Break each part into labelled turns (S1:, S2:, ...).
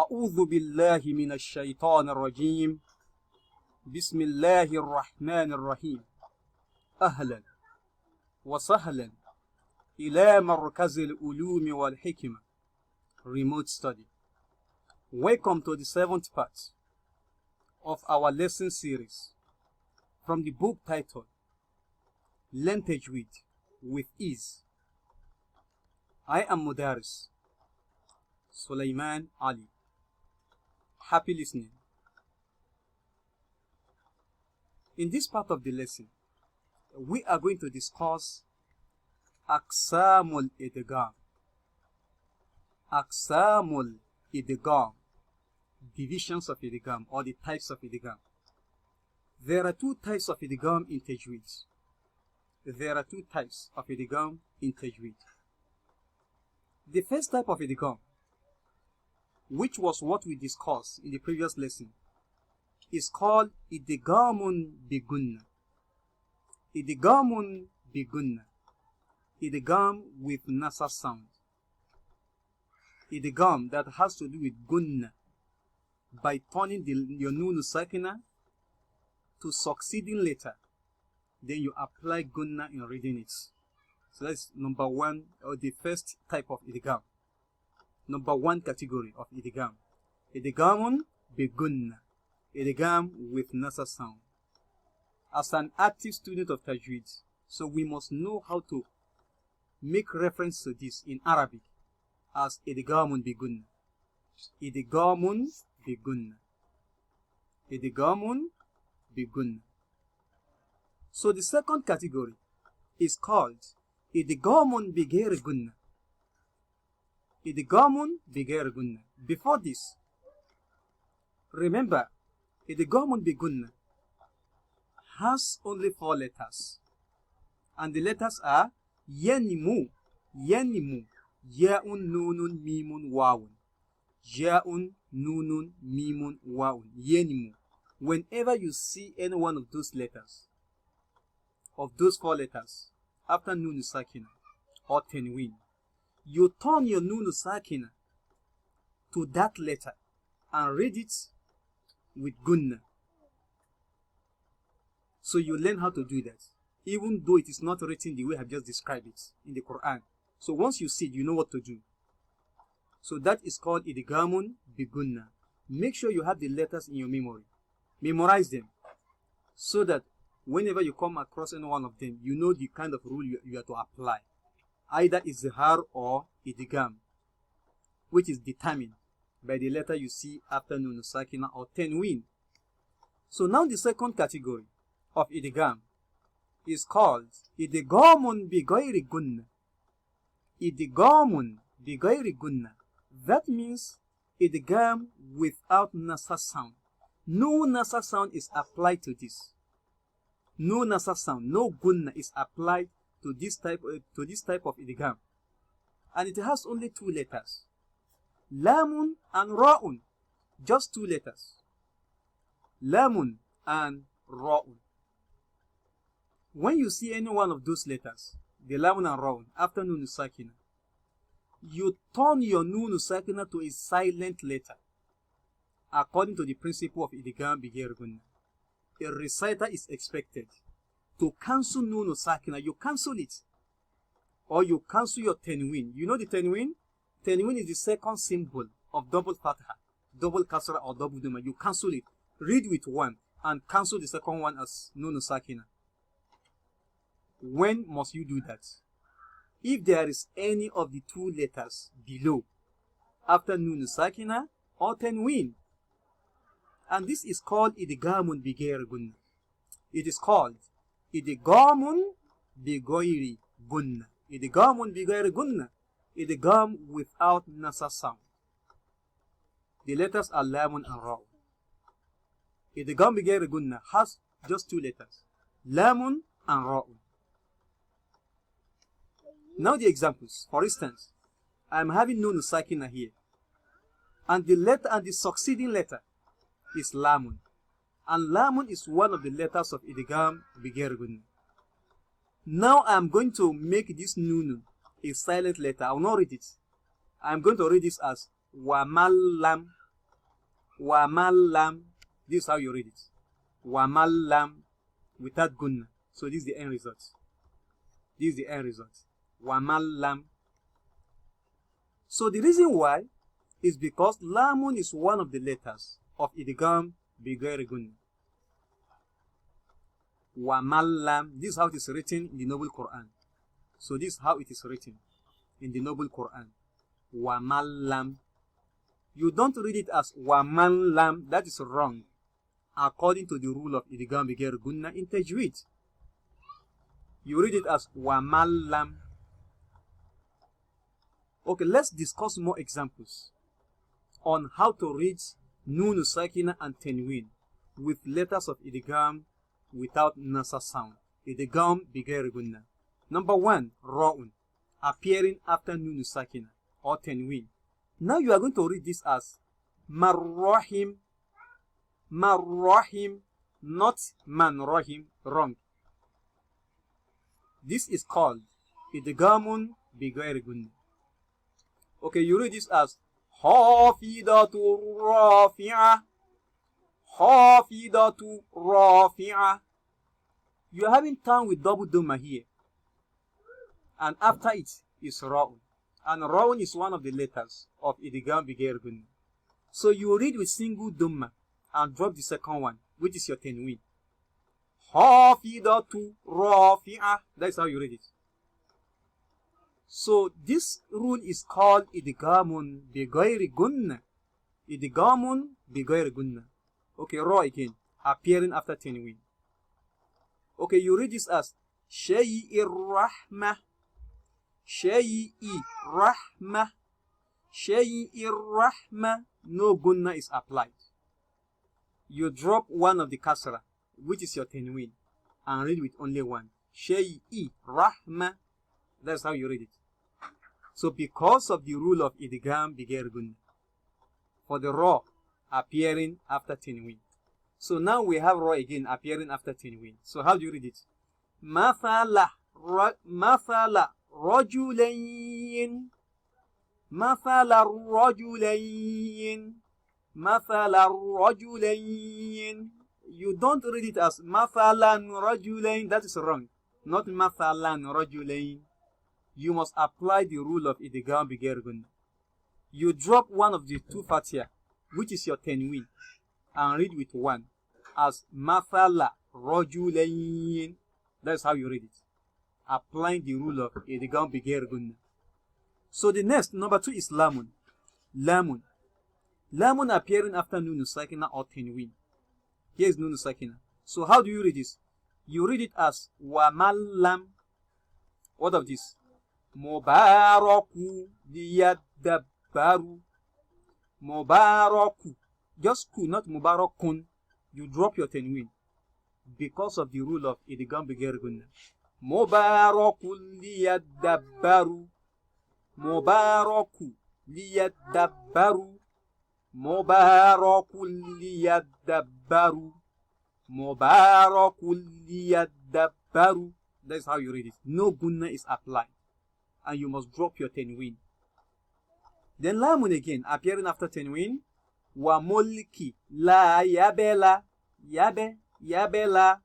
S1: أعوذ بالله من الشيطان الرجيم بسم الله الرحمن الرحيم أهلا وسهلا إلى مركز العلوم والحكمة Remote Study. Welcome to the 7th part of our lesson series from the book titled Learn Tajweed with Ease. I am Mudaris Sulaiman Ali. Happy listening. In this part of the lesson, we are going to discuss Aqsamul Idghaam. Aqsamul Idghaam, divisions of Idghaam or the types of Idghaam. There are two types of Idghaam in Tajweed. The first type of Idghaam, which was what we discussed in the previous lesson, is called Idghaamun Bigunna. Idghaamun Bigunna. Idghaam with nasal sound. Idghaam that has to do with gunna, by turning your nun sakina to succeeding letter, then you apply gunna in reading it. So that's number one, or the first type of idgham. Number one category of idgham. Idghaamun bigunna. Idgham with nasal sound. As an active student of Tajweed, so we must know how to make reference to this in Arabic as idghaamun bigunna. Idghaamun bigunna. Idghaamun bigunna. So the second category is called Idghaamun bighairi gunna. Idghaamun bighairi gunna. Before this, remember, Idghaamun bigunna has only 4 letters, and the letters are yanimu, yanimu, ya'un, nunun, mimun, wawun. Ya'un, nunun, mimun, wawun. Yanimu. Whenever you see any one of those letters, of those 4 letters, after nun sakina or tenween, you turn your nun sakina to that letter and read it with gunna. So you learn how to do that, even though it is not written the way I have just described it in the Quran. So once you see it, you know what to do. So that is called idghaamun bigunna. Make sure you have the letters in your memory. Memorize them, so that whenever you come across any one of them, you know the kind of rule you are to apply. Either izhar or idgham, which is determined by the letter you see after nun sakina or tenween. So now the second category of idgham is called idghaamun bighairi gunna. Idghaamun bighairi gunna. That means idgham without nasal sound. No nasal sound is applied to this. No nasal sound, no gunna is applied to this type of idgham, and it has only 2 letters, lamun and ra'un. Just 2 letters, lamun and ra'un. When you see any one of those letters, the lamun and ra'un, after nun sakina, you turn your nun sakina to a silent letter, according to the principle of idgham bighairi gunna. A reciter is expected to cancel nun sakina. You cancel it, or you cancel your tenween. You know the tenween? Tenween is the second symbol of double fatha, double kasra or double duma. You cancel it. Read with one and cancel the second one as nun sakina. When must you do that? If there is any of the 2 letters below, after nun sakina or tenween. And this is called idghaamun bighairi gunna. It is called idghaamun bighairi gunna. Idghaamun bighairi gunna. Idgham without nasal sound. The letters are lamun and ra'un. Idgham bighairi gunna has just 2 letters, lamun and ra'un. Now the examples. For instance, I am having nun sakina here, and the letter and the succeeding letter is lamun, and lamun is one of the letters of idgham bighairi gunna. Now I am going to make this nun a silent letter. I will not read it. I am going to read this as wamallam Wa mallam. This is how you read it. Wa mallam without gunna. So this is the end result. This is the end result. Wa mallam. So the reason why is because lamun is one of the letters of idgham bighairi gunna. Wa mallam. This is how it is written in the Noble Qur'an. So this is how it is written in the Noble Qur'an. Wa mallam. You don't read it as wa mallam. That is wrong, according to the rule of idgham bighairi gunna in Tajweed. You read it as wa mallam. Okay, let's discuss more examples on how to read nun sakina and tanween with letters of idgham without nasa sound. Idgham bighairi gunna. Number 1, ra'un, appearing after nun sakina or tanween. Now you are going to read this as marrahim, marrahim, not manrahim. Wrong. This is called idghamun bighairi gunna. Okay, you read this as hafidatu rafi'ah, hafidatu rafi'ah. You are having tongue with double dhamma here, and after it is ra'un, and ra'un is one of the letters of idgham bighairi gunna. So you read with single dhamma and drop the second one, which is your tanween. Hafidatu rafi'ah. That's how you read it. So this rule is called idghamun bighairi gunna. Idghamun bighairi gunna. Okay, ra again, appearing after tanween. Okay, you read this as shay'ir rahmah, shay'i rahmah, shay'ir rahmah. No gunna is applied. You drop one of the kasra, which is your tanween, and read with only one. Shay'i rahmah. That's how you read it. So because of the rule of idgham bighairi gunna, for the ra appearing after tanween. So now we have ra again appearing after tanween. So how do you read it? Mathala rajulayn, mathala rajulayn, mathala rajulayn. You don't read it as mathalan rajulayn. That is wrong. Not mathalan rajulayn. You must apply the rule of idgham bighairi gunna. You drop one of the two fatia, which is your tanween, and read with one as mathala rajulayn. That's how you read it, applying the rule of idgham bighairi gunna. So the next, number 2, is lamun. Lamun. Lamun appearing after nun sakina or tanween. Here is nun sakina. So how do you read this? You read it as wa mallam. What of this? Mubaraku liyadabbaru. Mubaraku. Just ku, not mubarakun. You drop your tanween because of the rule of idgham bighairi gunna. Mubaraku liyadabbaru. Mubaraku liyadabbaru. Mubaraku liyadabbaru. Mubaraku liyadabbaru. That's how you read it. No gunna is applied, and you must drop your tanween. Then lamun again, appearing after tanween. Wa mulki la yabela, yabe, yabela.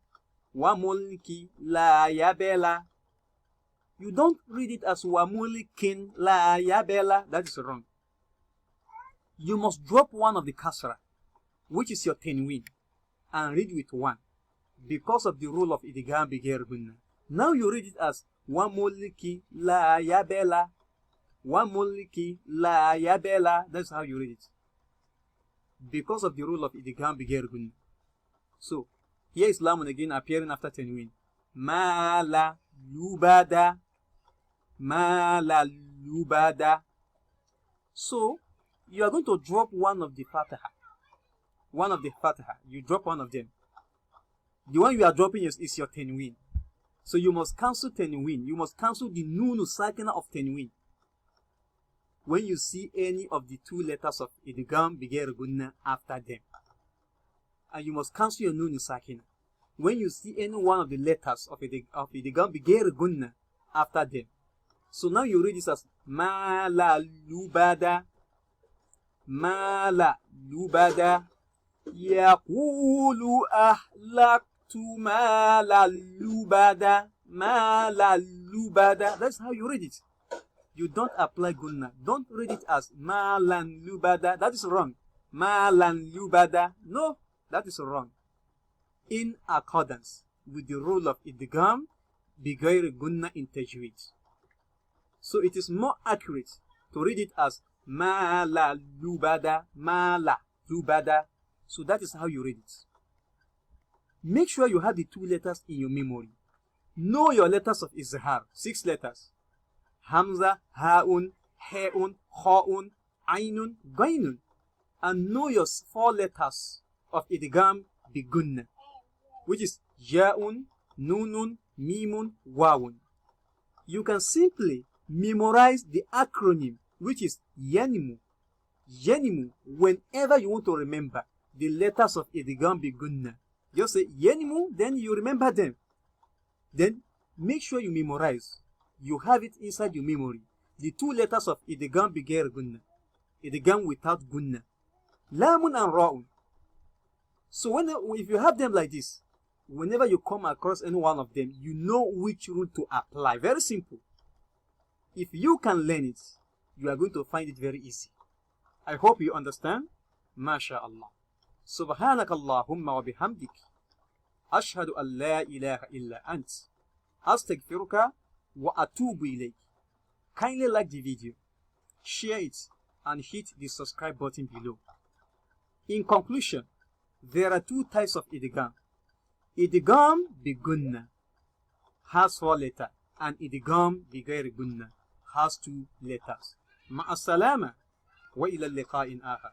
S1: Wa mulki la yabela. You don't read it as wa mulkin la yabela. That is wrong. You must drop one of the kasra, which is your tanween, and read with one because of the rule of idgham bighairi gunna. Now you read it as wa mulki la yabela, wa mulki la yabela. That's how you read it, because of the rule of idgham bighairi gunna. So here is lamun again appearing after tanween. Ma la lubada, ma la lubada. So you are going to drop one of the fataha. One of the fataha. You drop one of them. The one you are dropping is your tanween. So you must cancel tanween. You must cancel the nun sakina of tanween when you see any of the two letters of idgham bighairi gunna after them. And you must cancel your nun sakina when you see any one of the letters of idgham bighairi gunna after them. So now you read this as ma la lubada, ma la lubada. يقول أهلكت مالا لبدا مالا لبدا. That's how you read it. You don't apply gunna. Don't read it as malan lubada. That is wrong. Malan lubada. No, that is wrong. In accordance with the rule of idgham bigayr gunna in tajweed. So it is more accurate to read it as mala lubada, mala lubada. So that is how you read it. Make sure you have the 2 letters in your memory. Know your letters of izhar, 6 letters. Hamza, Ha'un, Ha'un, Kha'un, Ainun, Gainun. And know your 4 letters of idgham bigunna, which is Ja'un, Nunun, Mimun, Wawun. You can simply memorize the acronym, which is Yanimu. Yanimu, whenever you want to remember the letters of idgham bigunna. Just say Yanimu, then you remember them. Then make sure you memorize. You have it inside your memory. The 2 letters of idgham bigayr gunna. Idgham without gunna. Lamun and Ra'un. So if you have them like this, whenever you come across any one of them, you know which rule to apply. Very simple. If you can learn it, you are going to find it very easy. I hope you understand. MashaAllah. سبحانك اللهم وبحمدك أشهد أن لا إله إلا أنت أستغفرك وأتوب إليك. Kindly like the video, share it, and hit the subscribe button below. In conclusion, there are 2 types of idgham. Idgham bigunna has 4 letters, and idgham bigayr gunna has 2 letters. مع السلامة وإلى اللقاء آخر.